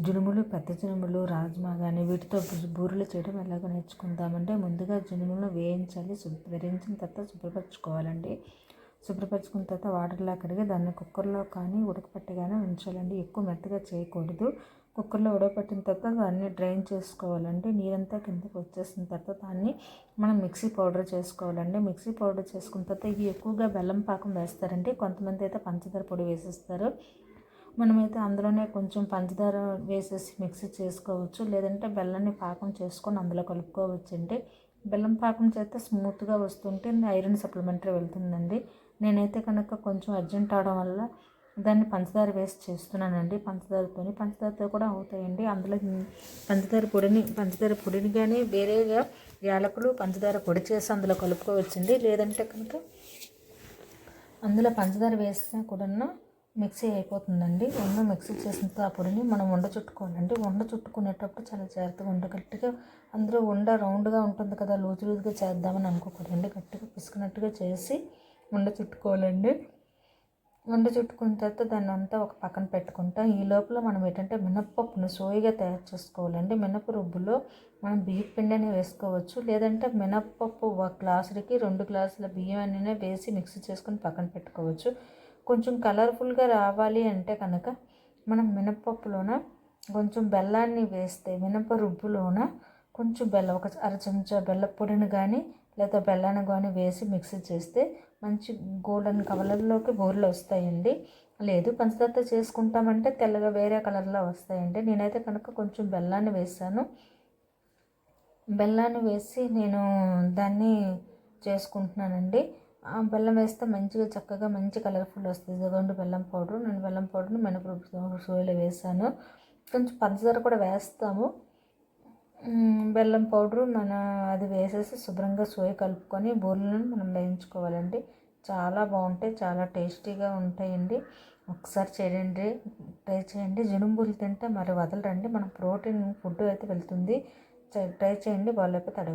జునుములు, పెద్ద జునుములు, రాజ్మా కానీ వీటితో బూరెలు చేయడం ఎలాగో నేర్చుకుందామంటే ముందుగా జునుములను వేయించాలి. వేయించిన తర్వాత శుభ్రపరచుకోవాలండి. శుభ్రపరచుకున్న తర్వాత వాటర్లో కడిగి దాన్ని కుక్కర్లో కానీ ఉడకపెట్టగానే ఉంచాలండి. ఎక్కువ మెత్తగా చేయకూడదు. కుక్కర్లో ఉడకపెట్టిన తర్వాత దాన్ని డ్రైన్ చేసుకోవాలండి. నీరంతా కిందకి వచ్చేసిన తర్వాత దాన్ని మనం మిక్సీ పౌడర్ చేసుకోవాలండి. మిక్సీ పౌడర్ చేసుకున్న తర్వాత ఇవి ఎక్కువగా బెల్లం పాకం వేస్తారండి. కొంతమంది అయితే పంచదార పొడి వేసేస్తారు. మనమైతే అందులోనే కొంచెం పంచదార వేసేసి మిక్సీ చేసుకోవచ్చు. లేదంటే బెల్లాన్ని పాకం చేసుకొని అందులో కలుపుకోవచ్చండి. బెల్లం పాకం చేస్తే స్మూత్గా వస్తుంటే ఐరన్ సప్లిమెంటరీ వెళ్తుందండి. నేనైతే కనుక కొంచెం అర్జెంట్ అవడం వల్ల దాన్ని పంచదార వేసి చేస్తున్నానండి. పంచదారతో కూడా అవుతాయండి. అందులో పంచదార పొడిని కానీ వేరేగా యాలకులు పంచదార పొడి చేసి అందులో కలుపుకోవచ్చండి. లేదంటే కనుక అందులో పంచదార వేసినా కూడా మిక్సీ అయిపోతుందండి. మిక్సీ చేసిన ఆ పొడిని మనం ఉండ చుట్టుకోవాలండి. ఉండ చుట్టుకునేటప్పుడు చాలా జాగ్రత్తగా గట్టిగా అందులో ఉండ రౌండ్గా ఉంటుంది కదా, లూజుగా చేద్దామని అనుకోకూడదండి. గట్టిగా పిసుకున్నట్టుగా చేసి ఉండ చుట్టుకోవాలండి. ఉండ చుట్టుకున్న తర్వాత దాన్ని అంతా ఒక పక్కన పెట్టుకుంటాం. ఈ లోపల మనం ఏంటంటే మినప్పప్పును సోయిగా తయారు చేసుకోవాలండి. మినప రుబ్బులో మనం బియ్యం పిండిని వేసుకోవచ్చు. లేదంటే మినప్పప్పు 1 గ్లాసులకి 2 గ్లాసుల బియ్యం అన్నీ వేసి మిక్సీ చేసుకొని పక్కన పెట్టుకోవచ్చు. కొంచెం కలర్ఫుల్గా రావాలి అంటే కనుక మనం మినపప్పులోన కొంచెం బెల్లాన్ని వేస్తే మినప రుబ్బులోన కొంచెం బెల్లం ఒక అర చెంచా బెల్లం పొడిని కానీ లేదా బెల్లాన్ని కానీ వేసి మిక్సీ చేస్తే మంచి గోల్డెన్ కలర్లోకి బూరెలు వస్తాయండి. లేదు పంచదారతో చేసుకుంటామంటే తెల్లగా వేరే కలర్లో వస్తాయండి. నేనైతే కనుక కొంచెం బెల్లాన్ని వేసాను. బెల్లాన్ని వేసి నేను దాన్ని చేసుకుంటున్నానండి. బెల్లం వేస్తే మంచిగా చక్కగా మంచి కలర్ఫుల్ వస్తుంది. ఇదిగోండి బెల్లం పౌడర్. నేను బెల్లం పౌడర్ని మినపప్పు సోయలో వేసాను. కొంచెం పంచదార కూడా వేస్తాము. బెల్లం పౌడరు అది వేసేసి శుభ్రంగా సోయ కలుపుకొని బూరెలను మనం వేయించుకోవాలండి. చాలా బాగుంటాయి, చాలా టేస్టీగా ఉంటాయండి. ఒకసారి ట్రై చేయండి. జునుంబులు తింటే మరి వదలరండి. మన ప్రోటీన్ ఫుడ్ అయితే వెళ్తుంది. ట్రై చేయండి. బాగాలేకపోతే అడగండి.